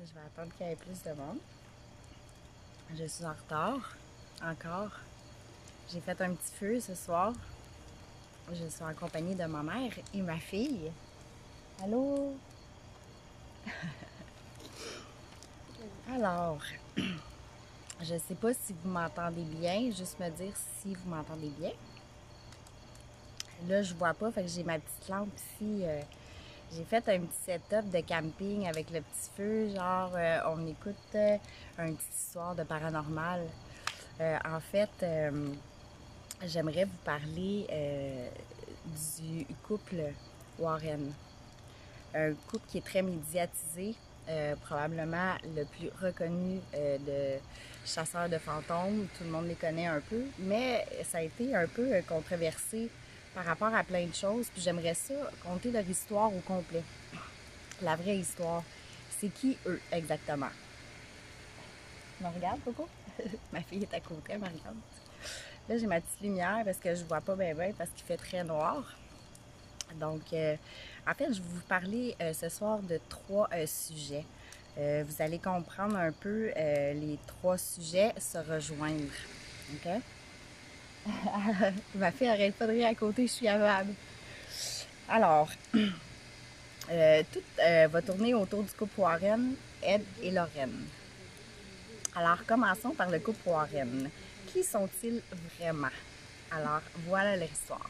Je vais attendre qu'il y ait plus de monde. Je suis en retard, encore. J'ai fait un petit feu ce soir. Je suis en compagnie de ma mère et ma fille. Allô? Alors, je ne sais pas si vous m'entendez bien. Juste me dire si vous m'entendez bien. Là, je vois pas, fait que j'ai ma petite lampe ici. J'ai fait un petit setup de camping avec le petit feu. Genre, on écoute une petite histoire de paranormal. En fait, j'aimerais vous parler du couple Warren. Un couple qui est très médiatisé, probablement le plus reconnu de chasseurs de fantômes. Tout le monde les connaît un peu, mais ça a été un peu controversé par rapport à plein de choses. Puis j'aimerais ça conter leur histoire au complet. La vraie histoire. C'est qui eux exactement? Tu me regardes, Coco? Ma fille est à côté, elle me regarde. Là, j'ai ma petite lumière parce que je vois pas bien parce qu'il fait très noir. Donc, en fait, je vais vous parler ce soir de 3 sujets. Vous allez comprendre un peu les 3 sujets se rejoindre. OK? Ma fille arrête pas de rire à côté, je suis aveugle. Alors, tout va tourner autour du couple Warren, Ed et Lorraine. Alors, commençons par le couple Warren. Qui sont-ils vraiment? Alors, voilà leur histoire.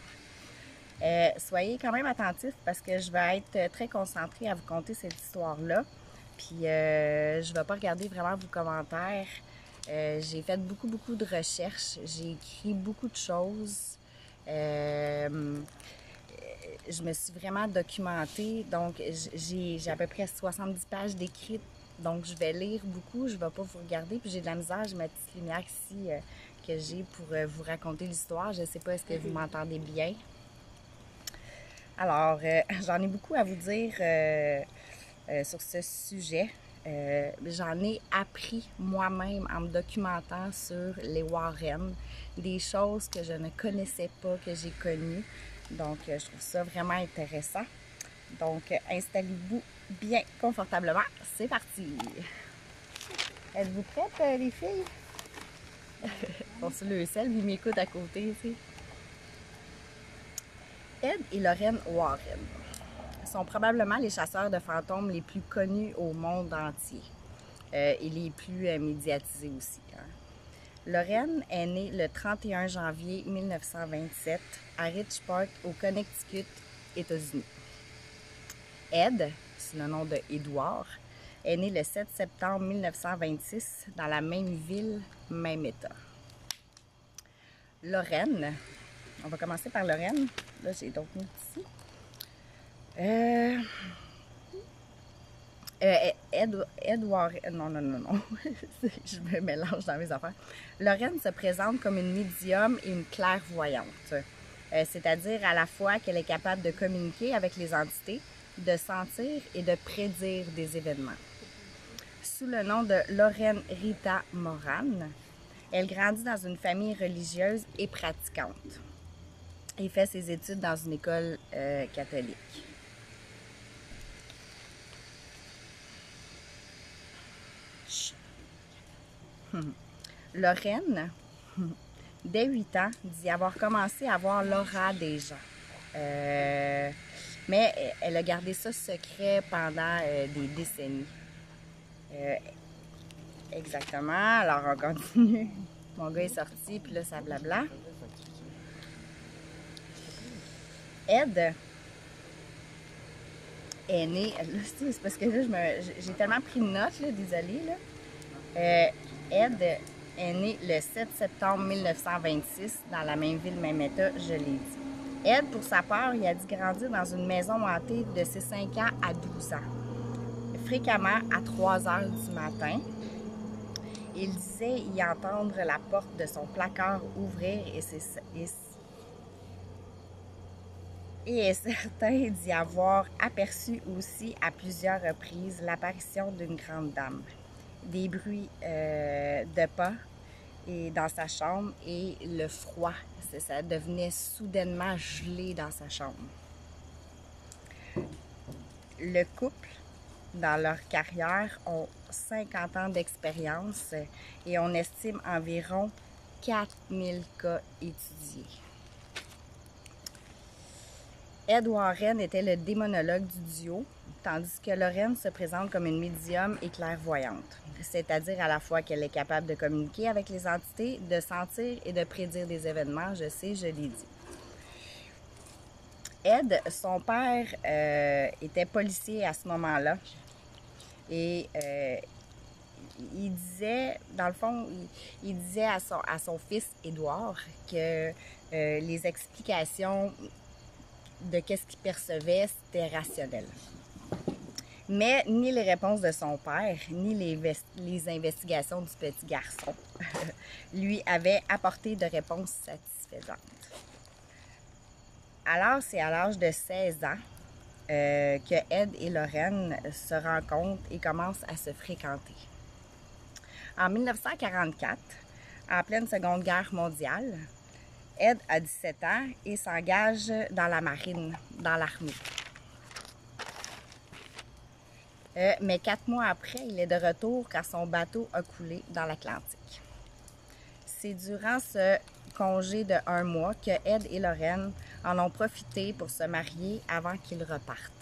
Soyez quand même attentifs parce que je vais être très concentrée à vous conter cette histoire-là. Puis, je ne vais pas regarder vraiment vos commentaires. J'ai fait beaucoup de recherches. J'ai écrit beaucoup de choses. Je me suis vraiment documentée. Donc, j'ai à peu près 70 pages d'écrites. Donc, je vais lire beaucoup. Je ne vais pas vous regarder. Puis, j'ai de la misère. J'ai ma petite lumière ici que j'ai pour vous raconter l'histoire. Je ne sais pas, est-ce que vous m'entendez bien? Alors, j'en ai beaucoup à vous dire sur ce sujet. J'en ai appris moi-même en me documentant sur les Warren, des choses que je ne connaissais pas, que j'ai connues. Donc, je trouve ça vraiment intéressant. Donc, installez-vous bien confortablement. C'est parti! Êtes-vous prêtes, les filles? Bon, c'est le sel, il m'écoute à côté, tu sais. Ed et Lorraine Warren sont probablement les chasseurs de fantômes les plus connus au monde entier et les plus médiatisés aussi. Hein. Lorraine est née le 31 janvier 1927 à Richport, au Connecticut, États-Unis. Ed, c'est le nom de Edward, est né le 7 septembre 1926 dans la même ville, même état. Lorraine, on va commencer par Lorraine. Là, j'ai d'autres notes ici. Edward, non. Je me mélange dans mes affaires. Lorraine se présente comme une médium et une clairvoyante. C'est-à-dire à la fois qu'elle est capable de communiquer avec les entités, de sentir et de prédire des événements. Sous le nom de Lorraine Rita Moran, elle grandit dans une famille religieuse et pratiquante et fait ses études dans une école catholique. Lorraine, dès 8 ans, dit avoir commencé à voir l'aura des gens. Mais elle a gardé ça secret pendant des décennies. Exactement. Alors, on continue. Mon gars est sorti, puis là, ça blabla. Ed est né... C'est parce que là, j'ai tellement pris de notes, là, désolée, là. Ed est né le 7 septembre 1926 dans la même ville, même état, je l'ai dit. Ed, pour sa part, il a dû grandir dans une maison hantée de ses 5 ans à 12 ans. Fréquemment, à 3 heures du matin, il disait y entendre la porte de son placard ouvrir et est certain d'y avoir aperçu aussi à plusieurs reprises l'apparition d'une grande dame. Des bruits de pas et dans sa chambre et le froid. Ça devenait soudainement gelé dans sa chambre. Le couple dans leur carrière, ont 50 ans d'expérience et on estime environ 4000 cas étudiés. Ed Warren était le démonologue du duo, tandis que Lorraine se présente comme une médium et clairvoyante, c'est-à-dire à la fois qu'elle est capable de communiquer avec les entités, de sentir et de prédire des événements, je sais, je l'ai dit. Ed, son père, était policier à ce moment-là et il disait, dans le fond, il disait à son fils Édouard que les explications de qu'est-ce qu'il percevait, c'était rationnel. Mais ni les réponses de son père, ni les investigations du petit garçon lui avaient apporté de réponses satisfaisantes. Alors, c'est à l'âge de 16 ans que Ed et Lorraine se rencontrent et commencent à se fréquenter. En 1944, en pleine Seconde Guerre mondiale, Ed a 17 ans et s'engage dans la marine, dans l'armée. Mais 4 mois après, il est de retour car son bateau a coulé dans l'Atlantique. C'est durant ce congé de 1 mois que Ed et Lorraine en ont profité pour se marier avant qu'ils repartent.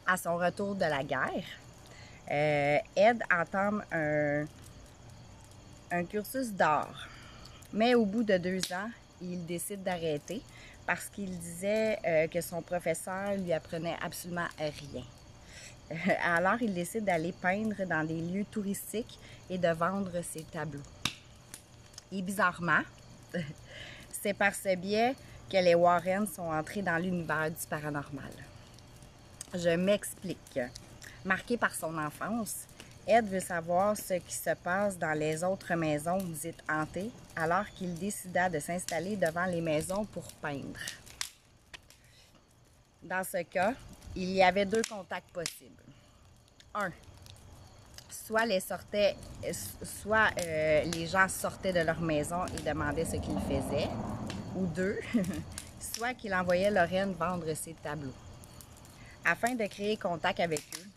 À son retour de la guerre, Ed entame un cursus d'art. Mais au bout de 2 ans, il décide d'arrêter parce qu'il disait que son professeur lui apprenait absolument rien. Alors, il décide d'aller peindre dans des lieux touristiques et de vendre ses tableaux. Et bizarrement, c'est par ce biais que les Warren sont entrés dans l'univers du paranormal. Je m'explique. Marqué par son enfance, Ed veut savoir ce qui se passe dans les autres maisons dites hantées, alors qu'il décida de s'installer devant les maisons pour peindre. Dans ce cas, il y avait 2 contacts possibles. 1. Soit les gens sortaient de leur maison et demandaient ce qu'ils faisaient. Ou 2. Soit qu'il envoyait Lorraine vendre ses tableaux. Afin de créer contact avec eux.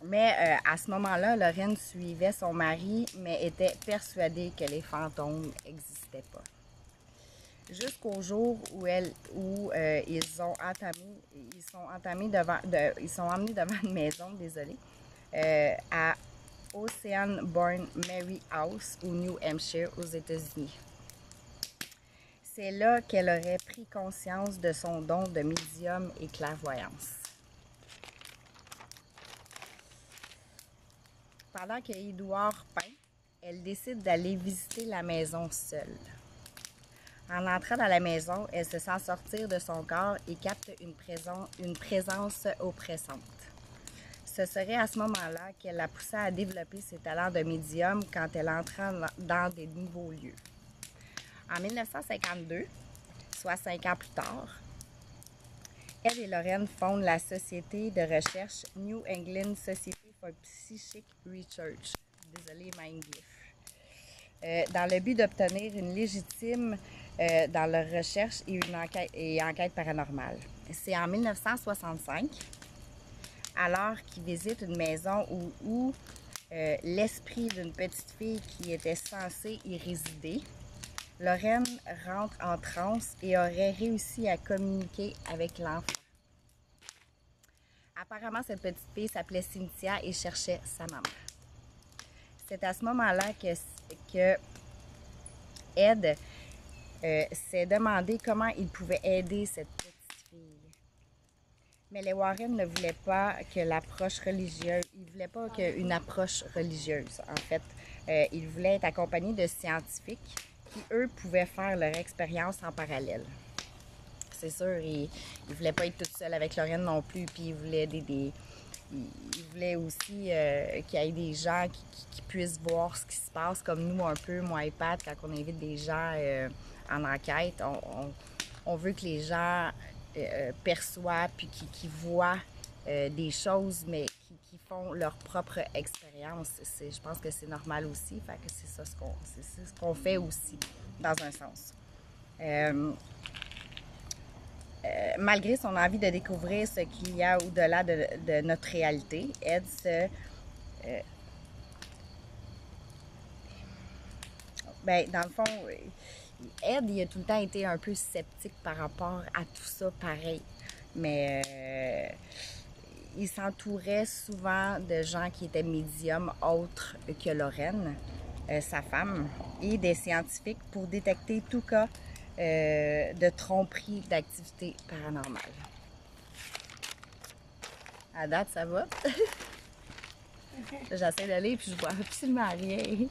Mais à ce moment-là, Lorraine suivait son mari, mais était persuadée que les fantômes n'existaient pas. Jusqu'au jour où ils sont emmenés devant une maison, à Oceanborn Mary House, au New Hampshire, aux États-Unis. C'est là qu'elle aurait pris conscience de son don de médium et clairvoyance. Pendant que Édouard peint, elle décide d'aller visiter la maison seule. En entrant dans la maison, elle se sent sortir de son corps et capte une présence oppressante. Ce serait à ce moment-là qu'elle la poussa à développer ses talents de médium quand elle entra dans des nouveaux lieux. En 1952, soit 5 ans plus tard, Ed et Lorraine fondent la société de recherche New England Society for Psychic Research. Désolée, ma English. Dans le but d'obtenir une légitime dans leur recherche et enquête paranormale. C'est en 1965, alors qu'ils visitent une maison où l'esprit d'une petite fille qui était censée y résider, Lorraine rentre en transe et aurait réussi à communiquer avec l'enfant. Apparemment, cette petite fille s'appelait Cynthia et cherchait sa maman. C'est à ce moment-là que Ed s'est demandé comment il pouvait aider cette petite fille. Mais les Warren ne voulaient pas que l'approche religieuse, ils ne voulaient pas qu'une approche religieuse. En fait, ils voulaient être accompagnés de scientifiques qui, eux, pouvaient faire leur expérience en parallèle. C'est sûr, ils ne voulaient pas être tout seuls avec Lorraine non plus, puis ils voulaient ils voulaient aussi qu'il y ait des gens qui puissent voir ce qui se passe, comme nous un peu, moi et Pat, quand on invite des gens en enquête, on veut que les gens perçoivent puis qui voient des choses, mais qui font leur propre expérience. Je pense que c'est normal aussi, fait que c'est ça ce qu'on fait aussi, dans un sens. malgré son envie de découvrir ce qu'il y a au-delà de notre réalité, Ed dans le fond, Ed, il a tout le temps été un peu sceptique par rapport à tout ça, pareil. Mais il s'entourait souvent de gens qui étaient médiums autres que Lorraine, sa femme, et des scientifiques pour détecter tout cas de tromperie d'activité paranormale. À date, ça va. J'essaie d'aller puis je vois absolument rien.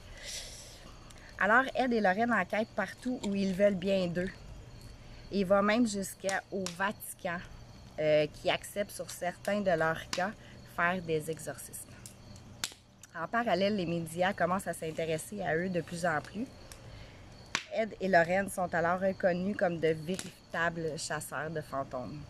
Alors, Ed et Lorraine enquêtent partout où ils veulent bien d'eux. Il va même jusqu'au Vatican, qui accepte sur certains de leurs cas faire des exorcismes. En parallèle, les médias commencent à s'intéresser à eux de plus en plus. Ed et Lorraine sont alors reconnus comme de véritables chasseurs de fantômes.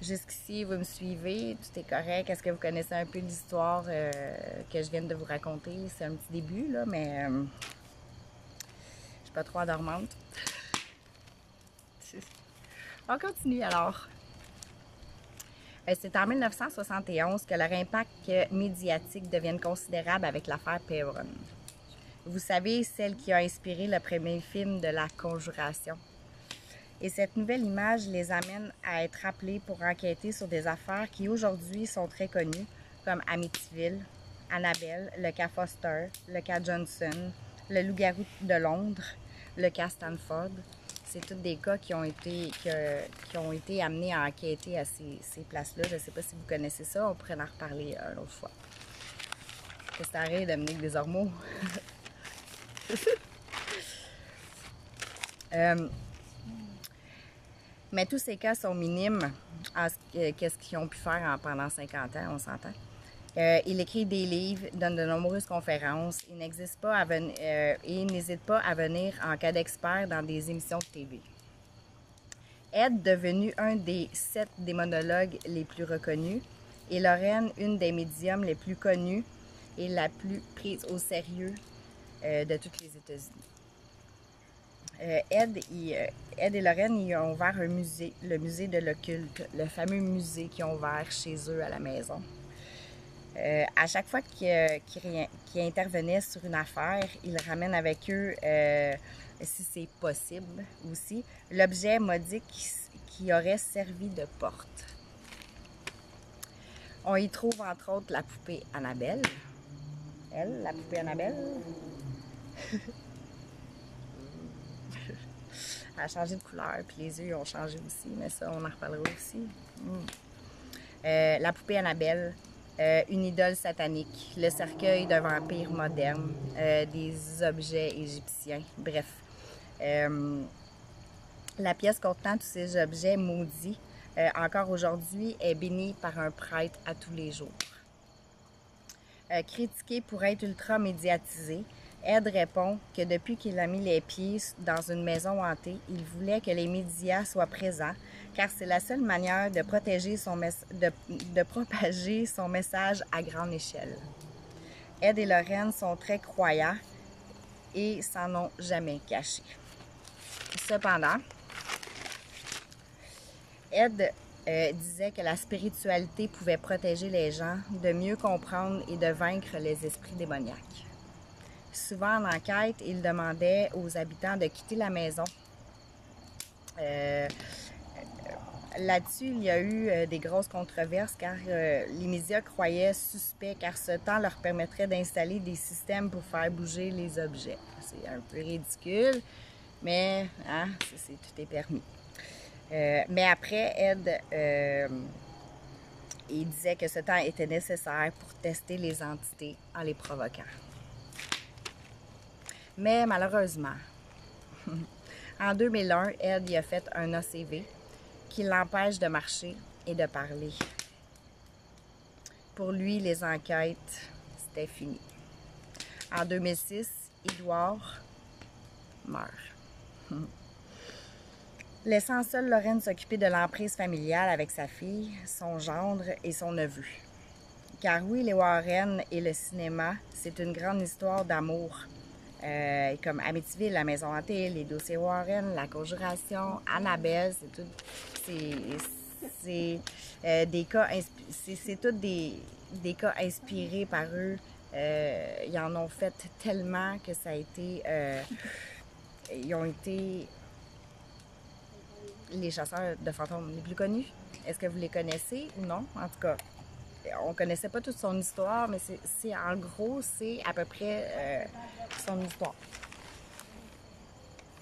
Jusqu'ici, vous me suivez, tout est correct. Est-ce que vous connaissez un peu l'histoire que je viens de vous raconter? C'est un petit début, là, mais je suis pas trop endormante. On continue alors. C'est en 1971 que leur impact médiatique devient considérable avec l'affaire Perron. Vous savez, celle qui a inspiré le premier film de La Conjuration. Et cette nouvelle image les amène à être appelés pour enquêter sur des affaires qui aujourd'hui sont très connues, comme Amityville, Annabelle, le cas Foster, le cas Johnson, le loup-garou de Londres, le cas Stanford. C'est tous des cas qui ont été amenés à enquêter à ces places-là. Je ne sais pas si vous connaissez ça, on pourrait en reparler une autre fois. Qu'est-ce que ça arrive, Dominique Desormeaux? Mais tous ces cas sont minimes à ce qu'ils ont pu faire pendant 50 ans, on s'entend. Il écrit des livres, donne de nombreuses conférences. Il n'hésite pas à venir en cas d'expert dans des émissions de TV. Ed, devenu un des 7 démonologues les plus reconnus, et Lorraine, une des médiums les plus connues et la plus prise au sérieux de toutes les États-Unis. Ed et Lorraine ils ont ouvert un musée, le musée de l'occulte, le fameux musée qu'ils ont ouvert chez eux à la maison. À chaque fois qu'ils intervenaient sur une affaire, ils ramènent avec eux, si c'est possible aussi, l'objet modique qui aurait servi de porte. On y trouve entre autres la poupée Annabelle. Elle, la poupée Annabelle. Elle a changé de couleur, puis les yeux ont changé aussi, mais ça, on en reparlera aussi. La poupée Annabelle, une idole satanique, le cercueil d'un vampire moderne, des objets égyptiens, bref. La pièce contenant tous ces objets maudits, encore aujourd'hui, est bénie par un prêtre à tous les jours. Critiqué pour être ultra médiatisé, Ed répond que depuis qu'il a mis les pieds dans une maison hantée, il voulait que les médias soient présents, car c'est la seule manière de propager son message à grande échelle. Ed et Lorraine sont très croyants et s'en ont jamais caché. Cependant, Ed disait que la spiritualité pouvait protéger les gens, de mieux comprendre et de vaincre les esprits démoniaques. Souvent en enquête, il demandait aux habitants de quitter la maison. Là-dessus, il y a eu des grosses controverses car les médias croyaient suspect car ce temps leur permettrait d'installer des systèmes pour faire bouger les objets. C'est un peu ridicule, mais tout est permis. Mais après, Ed, il disait que ce temps était nécessaire pour tester les entités en les provoquant. Mais malheureusement, en 2001, Ed y a fait un ACV qui l'empêche de marcher et de parler. Pour lui, les enquêtes, c'était fini. En 2006, Edouard meurt. Laissant seule Lorraine s'occuper de l'emprise familiale avec sa fille, son gendre et son neveu. Car oui, les Warren et le cinéma, c'est une grande histoire d'amour. comme Amityville, la maison hantée, les dossiers Warren, la conjuration, Annabelle, c'est tout. C'est des cas, c'est tous des cas inspirés par eux. Ils en ont fait tellement que ça a été. Ils ont été les chasseurs de fantômes les plus connus. Est-ce que vous les connaissez ou non? En tout cas, on connaissait pas toute son histoire, mais c'est en gros, c'est à peu près son histoire.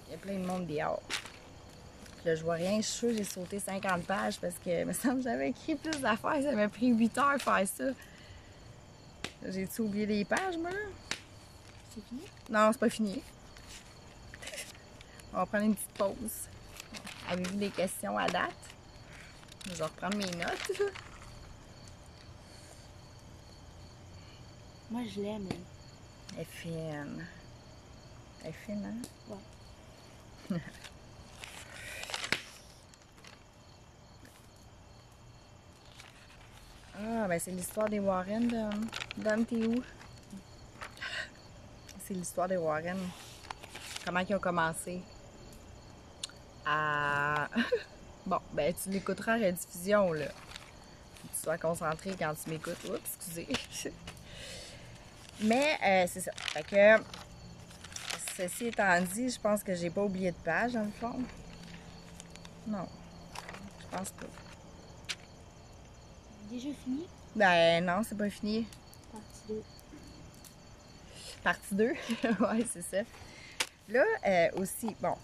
Il y a plein de monde dehors. Puis là, je vois rien, je suis sûre que j'ai sauté 50 pages parce que, il me semble que j'avais écrit plus d'affaires. Ça m'a pris 8 heures faire ça. J'ai-tu oublié des pages, moi? C'est fini? Non, c'est pas fini. On va prendre une petite pause. Avez-vous des questions à date? Je vais reprendre mes notes. Moi, je l'aime. Elle est fine. Elle est fine, hein? Ouais. Ah, ben c'est l'histoire des Warren, Dom, t'es où? C'est l'histoire des Warren. Comment ils ont commencé? À... Bon, ben tu l'écouteras en rediffusion, là. Faut que tu sois concentré quand tu m'écoutes. Oups, excusez. Mais c'est ça. Fait que, ceci étant dit, je pense que j'ai pas oublié de page, dans le fond. Non, je pense pas. Déjà fini? Ben non, c'est pas fini. Partie 2. Partie 2. Ouais, c'est ça. Là, aussi, bon.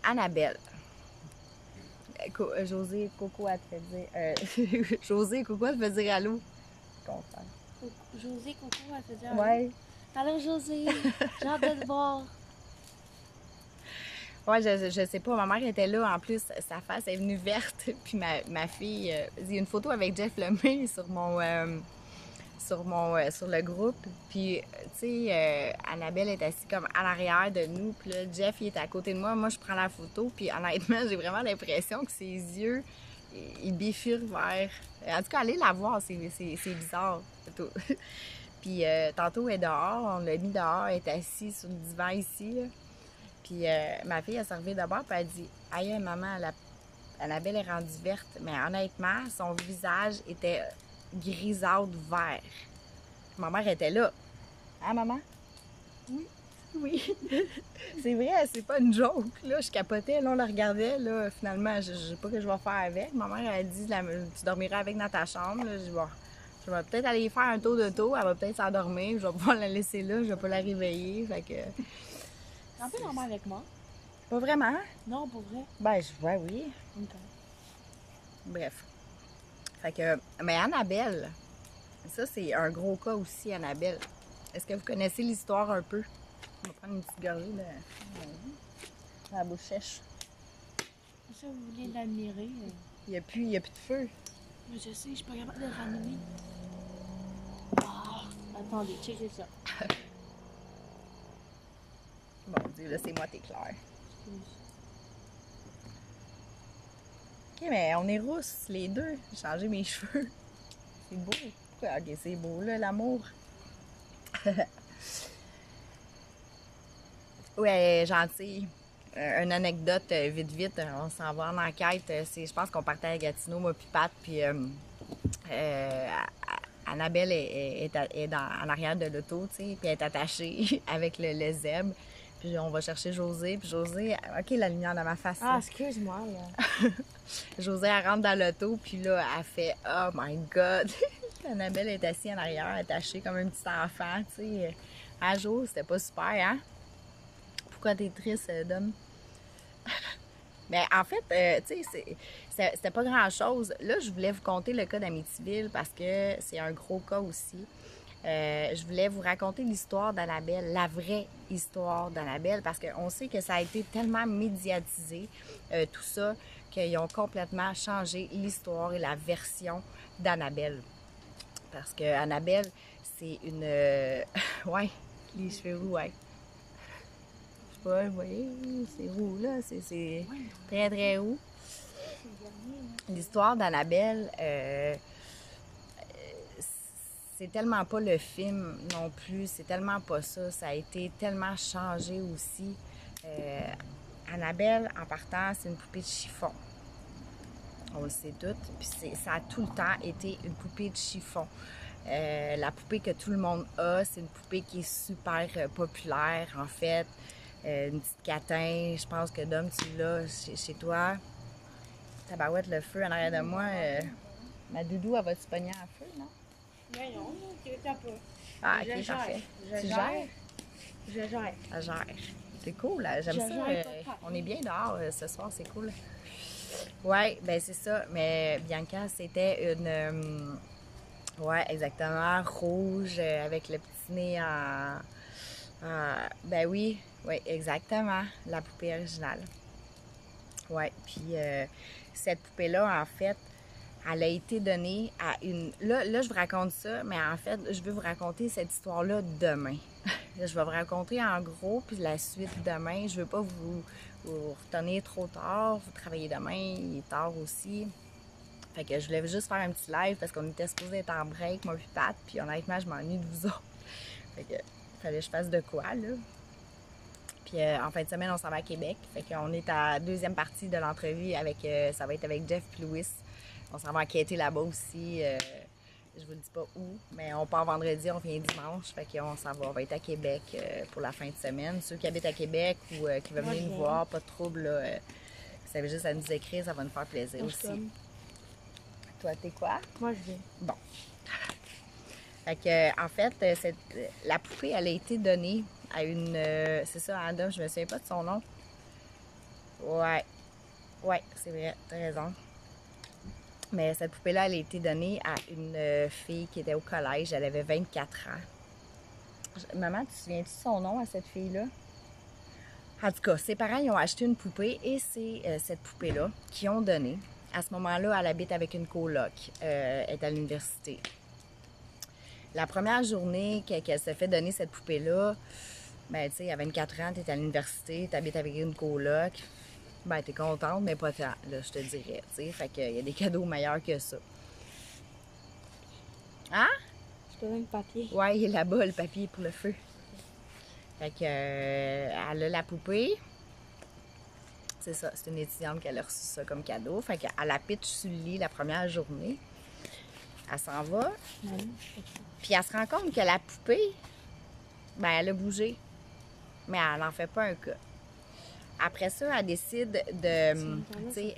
Annabelle. José, Coco, elle te fait dire... José, Coco, elle te fait dire allô. Content. José, Coco, elle fait dire. Ouais. Alors, José, j'ai hâte de te voir. Ouais, je sais pas. Ma mère était là. En plus, sa face est venue verte. Puis ma fille... il y a une photo avec Jeff Lemay sur sur le groupe. Puis, tu sais, Annabelle est assise comme à l'arrière de nous. Puis là, Jeff, il est à côté de moi. Moi, je prends la photo. Puis, honnêtement, j'ai vraiment l'impression que ses yeux, ils bifurquent vers... En tout cas, allez la voir. C'est bizarre. Puis, tantôt, elle est dehors. On l'a mis dehors. Elle est assise sur le divan ici, là. Puis, ma fille, elle s'est relevée d'abord. Puis, elle dit « Aïe, maman, Annabelle est rendue verte. » Mais honnêtement, son visage était grisâtre vert. Ma mère était là. Hein, maman? Oui. Oui. C'est vrai, c'est pas une joke. Là, je capotais, là, on la regardait. Là, finalement, je sais pas ce que je vais faire avec. Ma mère, elle dit tu dormiras avec dans ta chambre. Là, je vais peut-être aller faire un tour de tour. Elle va peut-être s'endormir. Je vais pouvoir la laisser là. Je vais pas la réveiller. Fait que. T'es un peu normal avec moi? Pas vraiment? Non, pour vrai. Ben, ouais, oui. Ok. Bref. Fait que. Mais Annabelle, ça, c'est un gros cas aussi, Annabelle. Est-ce que vous connaissez l'histoire un peu? On va prendre une petite gorgée de la bouche sèche. Ça, vous voulez l'admirer? Il n'y a plus de feu. Mais je sais, je suis pas capable de le ranimer. Ah, attendez, checkez ça. Bon Dieu, là, c'est moi, t'es clair. Excuse. Ok, mais on est rousses, les deux. J'ai changé mes cheveux. C'est beau. Ok, c'est beau, là, l'amour. Ouais, gentil. Une anecdote vite, on s'en va en enquête. Je pense qu'on partait à Gatineau, moi puis Pat, puis Annabelle est en arrière de l'auto, tu sais, puis elle est attachée avec le zèbre. Puis on va chercher José, puis José, ok, la lumière dans ma face. Ah, excuse-moi, là. José, elle rentre dans l'auto, puis là, elle fait « Oh my God! » Annabelle est assise en arrière, attachée comme un petit enfant, tu sais. À jour, c'était pas super, hein? Pourquoi t'es triste, Dom? Mais en fait, tu sais, c'était pas grand-chose. Là, je voulais vous conter le cas d'Amityville parce que c'est un gros cas aussi. Je voulais vous raconter l'histoire d'Annabelle, la vraie histoire d'Annabelle, parce qu'on sait que ça a été tellement médiatisé, tout ça, qu'ils ont complètement changé l'histoire et la version d'Annabelle. Parce que Annabelle, c'est une... ouais, les cheveux roux, ouais. Je sais pas, vous voyez, c'est roux, là, c'est très, très roux. L'histoire d'Annabelle, c'est tellement pas le film non plus, c'est tellement pas ça. Ça a été tellement changé aussi. Annabelle, en partant, c'est une poupée de chiffon. On le sait toutes. Puis ça a tout le temps été une poupée de chiffon. La poupée que tout le monde a, c'est une poupée qui est super populaire, en fait. Une petite catin, je pense que Dom, tu l'as chez toi. Tabarouette, le feu en arrière de moi. Ma doudou, elle va-tu pogner en feu, non? Mais non, t'as pas. Ah, Je ok, gère. parfait. Je Tu gère. gères? Je gère. Elle gère. C'est cool, là. J'aime Je ça. gère pas. On est bien dehors ce soir, c'est cool. Ouais, ben c'est ça. Mais Bianca, c'était une... ouais, exactement, rouge, avec le petit nez ben oui, exactement, la poupée originale. Ouais, puis cette poupée-là, en fait, elle a été donnée à une... Là, je vous raconte ça, mais en fait, je veux vous raconter cette histoire-là demain. Je vais vous raconter en gros, puis la suite demain. Je veux pas vous retenir trop tard. Vous travaillez demain, il est tard aussi. Fait que je voulais juste faire un petit live parce qu'on était supposé être en break, moi puis Pat, puis honnêtement, je m'ennuie de vous autres. Fait que fallait que je fasse de quoi, là. Puis en fin de semaine, on s'en va à Québec. Fait qu'on est à la deuxième partie de l'entrevue avec, ça va être avec Jeff et Louis. On s'en va enquêter là-bas aussi. Je vous le dis pas où, mais on part vendredi, on vient dimanche. Fait qu'on s'en va. On va être à Québec pour la fin de semaine. Ceux qui habitent à Québec ou qui veulent venir nous voir, pas de trouble, là. Vous savez juste à nous écrire, ça va nous faire plaisir aussi. Toi, t'es quoi? Moi, je viens. Bon. Fait que, en fait, la poupée, elle a été donnée à une... c'est ça, Adam, je me souviens pas de son nom. Ouais. Ouais, c'est vrai, t'as raison. Mais cette poupée-là, elle a été donnée à une fille qui était au collège. Elle avait 24 ans. Maman, tu te souviens-tu de son nom à cette fille-là? En tout cas, ses parents, ils ont acheté une poupée et c'est cette poupée-là qu'ils ont donnée. À ce moment-là, elle habite avec une coloc. Elle est à l'université. La première journée qu'elle s'est fait donner cette poupée-là, ben, tu sais, à 24 ans, tu es à l'université, tu habites avec une coloc. Ben, tu es contente, mais pas tant, là, je te dirais, tu sais. Fait qu'il y a des cadeaux meilleurs que ça. Hein? Je te donne le papier. Ouais, il est là-bas, le papier pour le feu. Fait que, elle a la poupée. C'est ça, c'est une étudiante qui a reçu ça comme cadeau. Fait qu'elle la pitch sur le lit la première journée. Elle s'en va. Puis elle se rend compte que la poupée, ben elle a bougé. Mais elle n'en fait pas un cas. Après ça, elle décide de... Tu sais,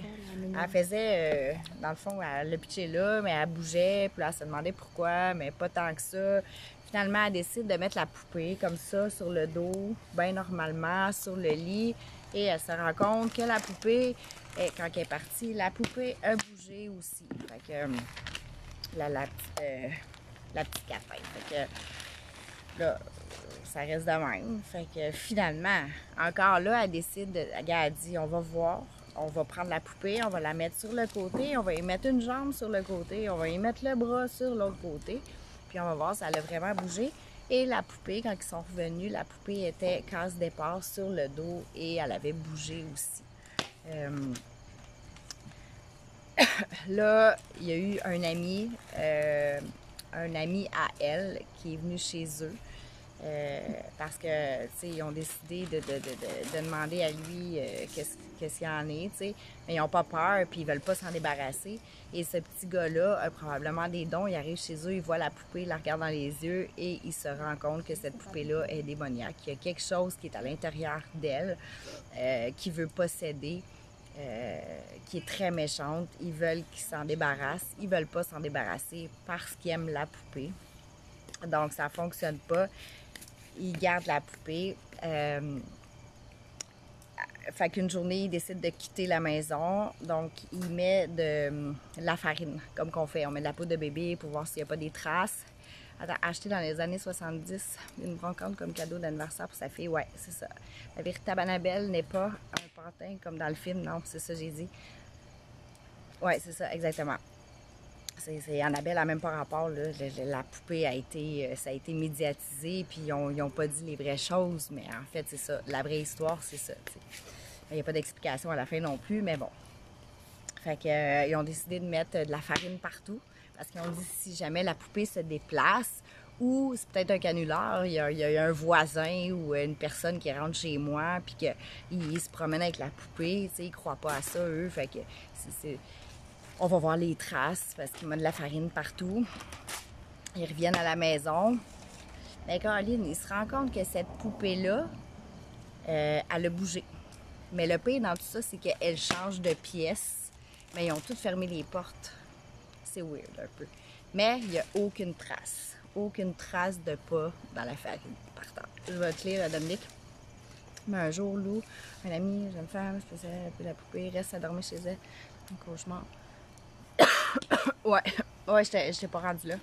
elle faisait... dans le fond, elle l'a pitché là, mais elle bougeait. Puis là, elle se demandait pourquoi, mais pas tant que ça. Finalement, elle décide de mettre la poupée comme ça sur le dos, bien normalement, sur le lit. Et elle se rend compte que la poupée, quand elle est partie, la poupée a bougé aussi. Fait que la petite catin. Fait que là, ça reste de même. Fait que finalement, encore là, elle décide, elle dit, on va voir, on va prendre la poupée, on va la mettre sur le côté, on va y mettre une jambe sur le côté, on va y mettre le bras sur l'autre côté. Puis on va voir si elle a vraiment bougé. Et la poupée, quand ils sont revenus, la poupée était casse départ sur le dos et elle avait bougé aussi. Là, il y a eu un ami à elle qui est venu chez eux parce que, tu sais, ils ont décidé de demander à lui qu'est-ce qu'il y en est, tu sais. Mais ils n'ont pas peur puis ils veulent pas s'en débarrasser. Et ce petit gars-là a probablement des dons. Il arrive chez eux, il voit la poupée, il la regarde dans les yeux et il se rend compte que cette poupée-là est démoniaque. Il y a quelque chose qui est à l'intérieur d'elle qui veut posséder. Qui est très méchante. Ils veulent qu'ils s'en débarrassent. Ils veulent pas s'en débarrasser parce qu'ils aiment la poupée. Donc, ça fonctionne pas. Ils gardent la poupée. Fait qu'une journée, il décide de quitter la maison. Donc, il met de la farine, comme qu'on fait. On met de la poudre de bébé pour voir s'il n'y a pas des traces. Attends, acheté dans les années 70, une brocante comme cadeau d'anniversaire pour sa fille. Ouais, c'est ça. La véritable Annabelle n'est pas un pantin comme dans le film. Non, c'est ça que j'ai dit. Ouais, c'est ça, exactement. C'est Annabelle n'a même pas rapport, là. La poupée a été, ça a été médiatisé, puis ils n'ont pas dit les vraies choses, mais en fait, c'est ça. La vraie histoire, c'est ça. Il n'y a pas d'explication à la fin non plus, mais bon. Fait que, ils ont décidé de mettre de la farine partout. Parce qu'ils ont dit si jamais la poupée se déplace ou c'est peut-être un canular, il y a un voisin ou une personne qui rentre chez moi puis qu'il se promène avec la poupée, tu sais, ils croient pas à ça, eux. Fait que on va voir les traces parce qu'ils mettent de la farine partout. Ils reviennent à la maison. Mais Caroline, il se rend compte que cette poupée-là, elle a bougé. Mais le pire dans tout ça, c'est qu'elle change de pièce. Mais ils ont toutes fermé les portes. C'est weird un peu. Mais il n'y a aucune trace. Aucune trace de pas dans la farine par terre. Je vais te lire, Dominique. Mais un jour, Lou, un ami, jeune femme, je faisais un peu la poupée, reste à dormir chez elle. Un cauchemar. Ouais, j'étais pas rendue là.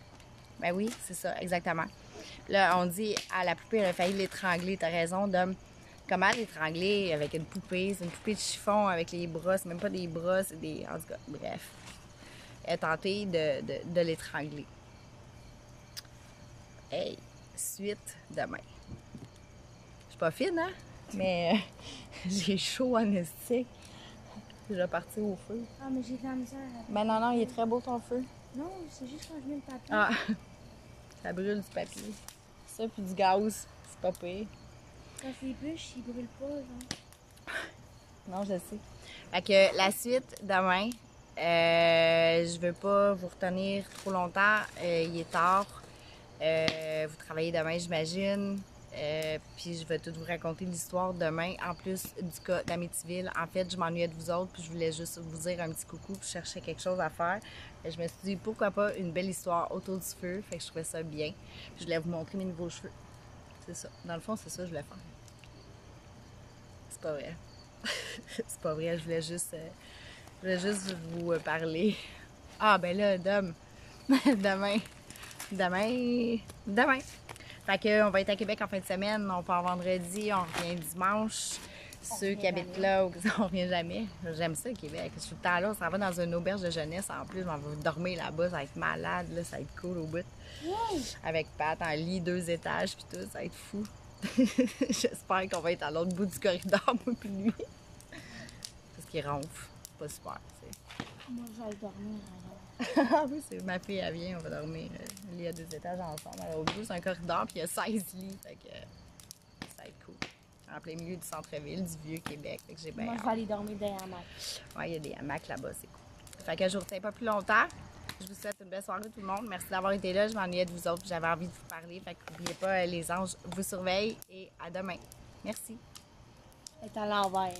Ben oui, c'est ça, exactement. Là, on dit à la poupée, elle a failli l'étrangler. T'as raison, Dom. Comment l'étrangler avec une poupée? C'est une poupée de chiffon avec les bras. C'est même pas des bras, c'est des... En tout cas, bref. Elle a tenté de l'étrangler. Hey, suite demain. Je suis pas fine, hein? Mais j'ai chaud en estique. Je vais partir au feu. Ah, mais j'ai de la misère. Ben non, il est très beau ton feu. Non, c'est juste quand je mets le papier. Ah, ça brûle du papier. Ça, puis du gaz, c'est pas pire. Quand je les bûche, ils brûlent pas, genre. Non, je sais. Fait que la suite, demain, je veux pas vous retenir trop longtemps. Il est tard. Vous travaillez demain, j'imagine. Puis je vais tout vous raconter l'histoire demain, en plus du cas d'Amityville. En fait, je m'ennuyais de vous autres, puis je voulais juste vous dire un petit coucou, puis je cherchais quelque chose à faire. Et je me suis dit, pourquoi pas une belle histoire autour du feu. Fait que je trouvais ça bien. Puis je voulais vous montrer mes nouveaux cheveux. C'est ça. Dans le fond, c'est ça que je voulais faire. C'est pas vrai. C'est pas vrai, je voulais juste vous parler. Ah, ben là, Dom, demain. Fait que, on va être à Québec en fin de semaine, on part vendredi, on revient dimanche. Ceux qui habitent là, on revient jamais. J'aime ça, Québec. Je suis tout le temps là, on s'en va dans une auberge de jeunesse en plus. On va dormir là-bas, ça va être malade, là, ça va être cool au bout. Avec Pat en lit, 2 étages, puis tout, ça va être fou. J'espère qu'on va être à l'autre bout du corridor, moi puis lui. Parce qu'il ronfle. C'est pas super, tu sais. Moi, je vais aller dormir alors. Ah oui, c'est ma fille, elle vient, on va dormir. Il y a 2 étages ensemble. À l'autre bout, c'est un corridor, puis il y a 16 lits. Fait que ça va être cool. En plein milieu du centre-ville, du vieux Québec. Fait que j'ai bien Moi, je vais aller dormir dans un hamac. Ouais, il y a des hamacs là-bas, c'est cool. Fait que je vous retiens pas plus longtemps. Je vous souhaite une belle soirée tout le monde. Merci d'avoir été là. Je m'ennuyais de vous autres, j'avais envie de vous parler. Fait que n'oubliez pas, les anges vous surveillent et à demain. Merci. Elle est à l'envers.